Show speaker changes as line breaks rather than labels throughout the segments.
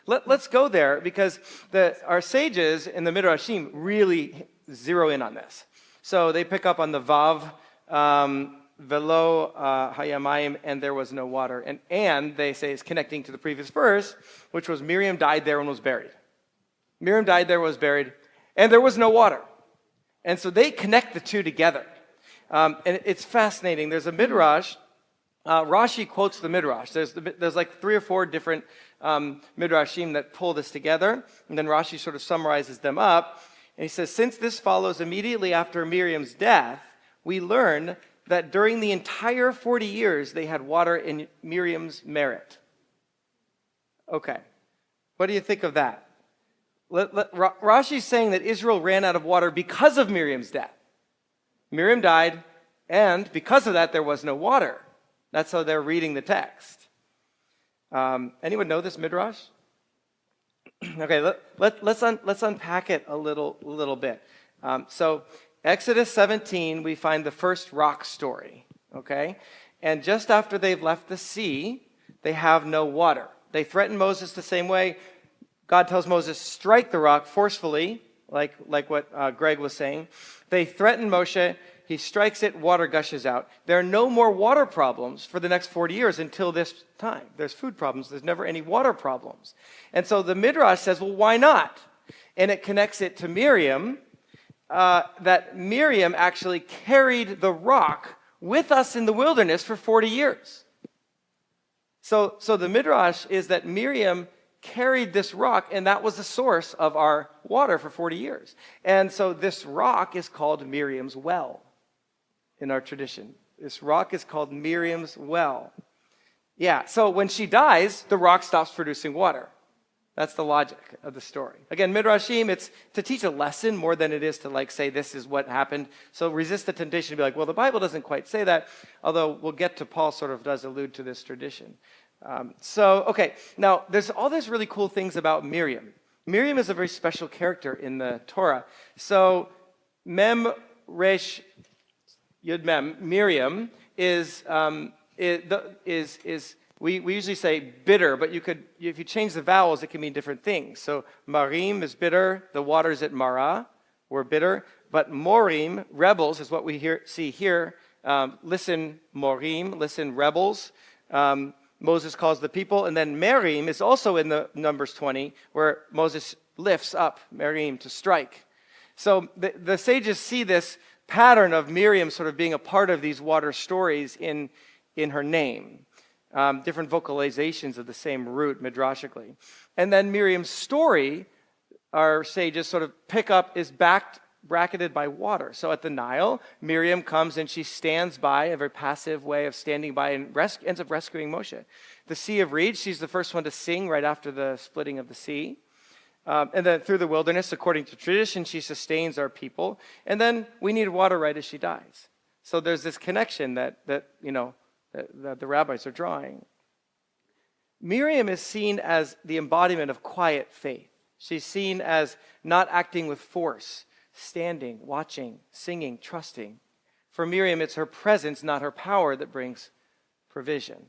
Let's go there because our sages in the Midrashim really zero in on this. So they pick up on the Vav, Velo Hayamayim, and there was no water. And they say it's connecting to the previous verse, which was Miriam died there and was buried. Miriam died there, was buried, and there was no water. And so they connect the two together. And it's fascinating. There's a Midrash. Rashi quotes the Midrash. There's like 3 or 4 different Midrashim that pull this together. And then Rashi sort of summarizes them up. And he says, since this follows immediately after Miriam's death, we learn that during the entire 40 years, they had water in Miriam's merit. Okay. What do you think of that? Rashi's saying that Israel ran out of water because of Miriam's death. Miriam died, and because of that, there was no water. That's how they're reading the text. Anyone know this Midrash? Okay, let's unpack it a little bit. So Exodus 17, we find the first rock story, okay? And just after they've left the sea, they have no water. They threaten Moses the same way. God tells Moses, strike the rock forcefully, like what Greg was saying. They threaten Moshe. He strikes it, water gushes out. There are no more water problems for the next 40 years until this time. There's food problems. There's never any water problems. And so the Midrash says, well, why not? And it connects it to Miriam, that Miriam actually carried the rock with us in the wilderness for 40 years. So the Midrash is that Miriam carried this rock, and that was the source of our water for 40 years. And so this rock is called Miriam's well in our tradition. This rock is called Miriam's well. Yeah, so when she dies, the rock stops producing water. That's the logic of the story. Again, Midrashim, it's to teach a lesson more than it is to say this is what happened. So resist the temptation to be like, well, the Bible doesn't quite say that, although we'll get to Paul sort of does allude to this tradition. Okay, now there's all these really cool things about Miriam. Miriam is a very special character in the Torah. So Mem Resh Yud Mem, Miriam is we usually say bitter, but if you change the vowels, it can mean different things. So Marim is bitter, the waters at Marah were bitter, but Morim, rebels, is what we see here. Listen, Morim, listen, rebels. Moses calls the people, and then Merim is also in the Numbers 20, where Moses lifts up Merim to strike. So the sages see this pattern of Miriam sort of being a part of these water stories in her name. Different vocalizations of the same root, midrashically. And then Miriam's story, our sages sort of pick up, is bracketed by water. So at the Nile, Miriam comes and she stands by, a very passive way of standing by, and ends up rescuing Moshe. The Sea of Reeds, she's the first one to sing right after the splitting of the sea. And then through the wilderness, according to tradition, she sustains our people. And then we need water right as she dies. So there's this connection that the rabbis are drawing. Miriam is seen as the embodiment of quiet faith. She's seen as not acting with force, standing, watching, singing, trusting. For Miriam, it's her presence, not her power, that brings provision.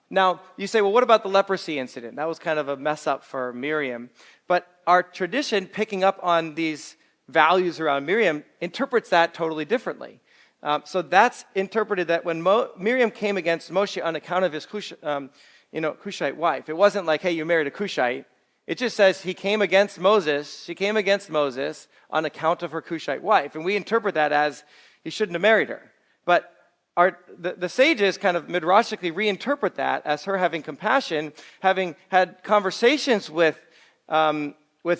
Now, you say, well, what about the leprosy incident? That was kind of a mess up for Miriam. But our tradition, picking up on these values around Miriam, interprets that totally differently. So that's interpreted that when Miriam came against Moshe on account of his Cushite wife, it wasn't like, hey, you married a Cushite. It just says she came against Moses on account of her Cushite wife. And we interpret that as he shouldn't have married her. But the sages kind of midrashically reinterpret that as her having compassion, having had conversations with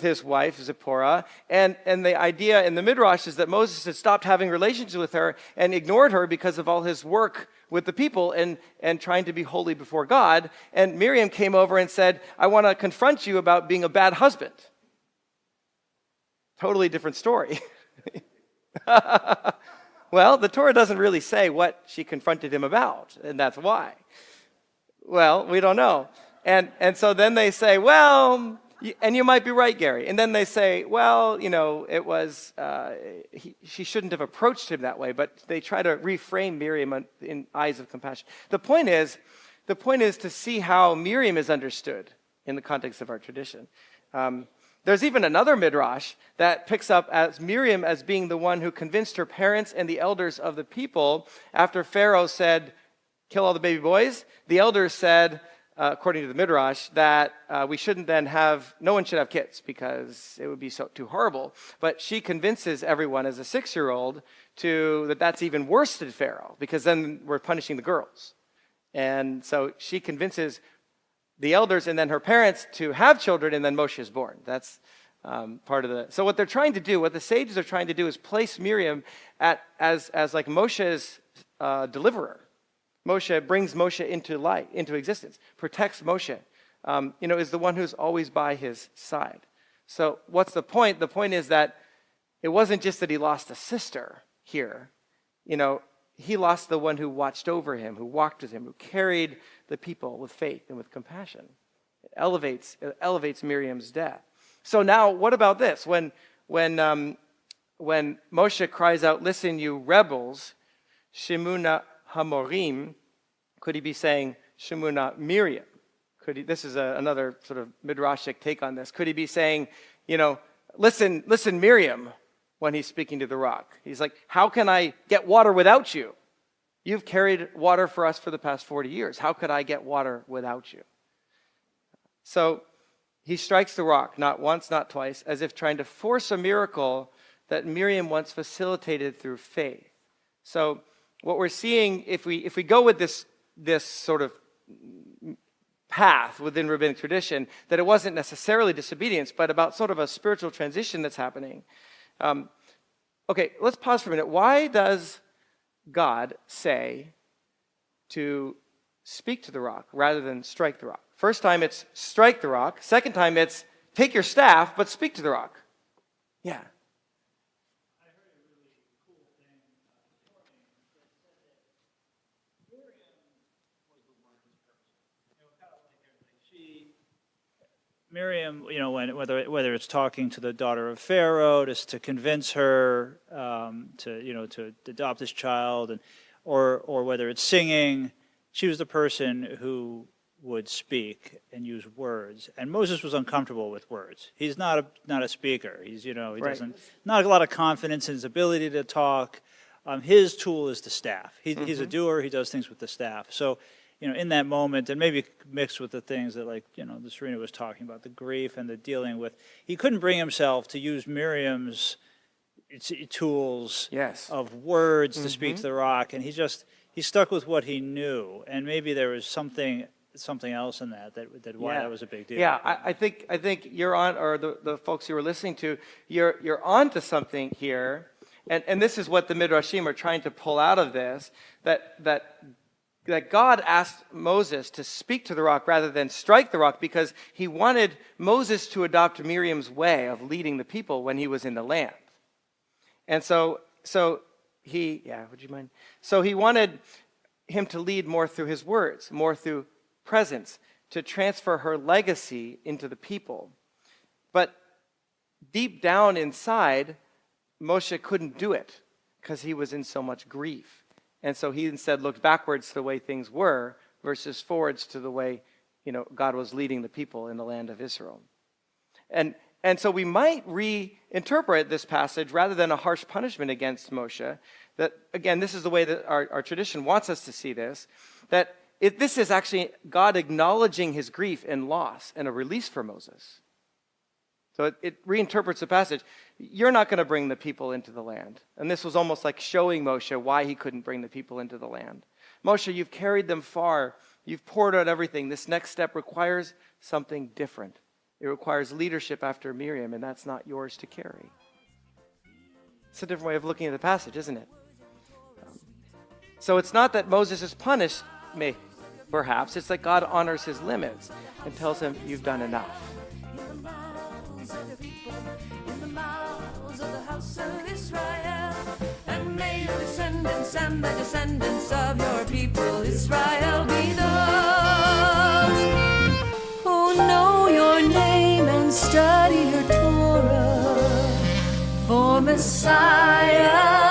his wife, Zipporah, and the idea in the Midrash is that Moses had stopped having relations with her and ignored her because of all his work with the people and trying to be holy before God. And Miriam came over and said, I want to confront you about being a bad husband. Totally different story. Well, the Torah doesn't really say what she confronted him about, and that's why. Well, we don't know. And so then they say, well, and you might be right, Gary. And then they say, well, it was, she shouldn't have approached him that way, but they try to reframe Miriam in eyes of compassion. The point is to see how Miriam is understood in the context of our tradition. There's even another midrash that picks up as Miriam as being the one who convinced her parents and the elders of the people after Pharaoh said, kill all the baby boys. The elders said, according to the midrash, that we shouldn't then no one should have kids because it would be too horrible. But she convinces everyone as a 6-year-old that that's even worse than Pharaoh because then we're punishing the girls. And so she convinces the elders and then her parents to have children, and then Moshe is born. That's part of the... So what they're trying to do, what the sages are trying to do is place Miriam as like Moshe's deliverer. Moshe brings Moshe into light, into existence, protects Moshe, is the one who's always by his side. So what's the point? The point is that it wasn't just that he lost a sister here. He lost the one who watched over him, who walked with him, who carried the people with faith and with compassion. It elevates Miriam's death. So now, what about this? When Moshe cries out, "Listen, you rebels, Shemuna Hamorim," could he be saying Shemuna Miriam? This is another sort of midrashic take on this. Could he be saying, listen, Miriam, when he's speaking to the rock? He's like, how can I get water without you? You've carried water for us for the past 40 years. How could I get water without you? So he strikes the rock, not once, not twice, as if trying to force a miracle that Miriam once facilitated through faith. So what we're seeing, if we go with this sort of path within rabbinic tradition, that it wasn't necessarily disobedience, but about sort of a spiritual transition that's happening. Okay, let's pause for a minute. Why does God say to speak to the rock rather than strike the rock? First time it's strike the rock. Second time it's take your staff, but speak to the rock. Yeah.
Miriam, whether it's talking to the daughter of Pharaoh, just to convince her to adopt this child, or whether it's singing, she was the person who would speak and use words. And Moses was uncomfortable with words. He's not a speaker. He doesn't not a lot of confidence in his ability to talk. His tool is the staff. He's a doer. He does things with the staff. So, in that moment, and maybe mixed with the things that, the Serena was talking about, the grief and the dealing with, he couldn't bring himself to use Miriam's tools of words to speak to the rock, and he stuck with what he knew, and maybe there was something else in that why that was a big deal.
Yeah, I think you're on, or the folks you were listening to, you're on to something here, and this is what the Midrashim are trying to pull out of this, that God asked Moses to speak to the rock rather than strike the rock because he wanted Moses to adopt Miriam's way of leading the people when he was in the land. And so he wanted him to lead more through his words, more through presence, to transfer her legacy into the people. But deep down inside, Moshe couldn't do it because he was in so much grief. And so he instead looked backwards to the way things were versus forwards to the way, God was leading the people in the land of Israel. And so we might reinterpret this passage rather than a harsh punishment against Moshe. That, again, this is the way that our tradition wants us to see this. That this is actually God acknowledging his grief and loss and a release for Moses. So it reinterprets the passage. You're not going to bring the people into the land. And this was almost like showing Moshe why he couldn't bring the people into the land. Moshe, you've carried them far. You've poured out everything. This next step requires something different. It requires leadership after Miriam, and that's not yours to carry. It's a different way of looking at the passage, isn't it? So it's not that Moses is punished, perhaps. It's that God honors his limits and tells him, you've done enough.
In the mouths of the house of Israel, and may your descendants and the descendants of your people Israel be those who know your name and study your Torah for Messiah.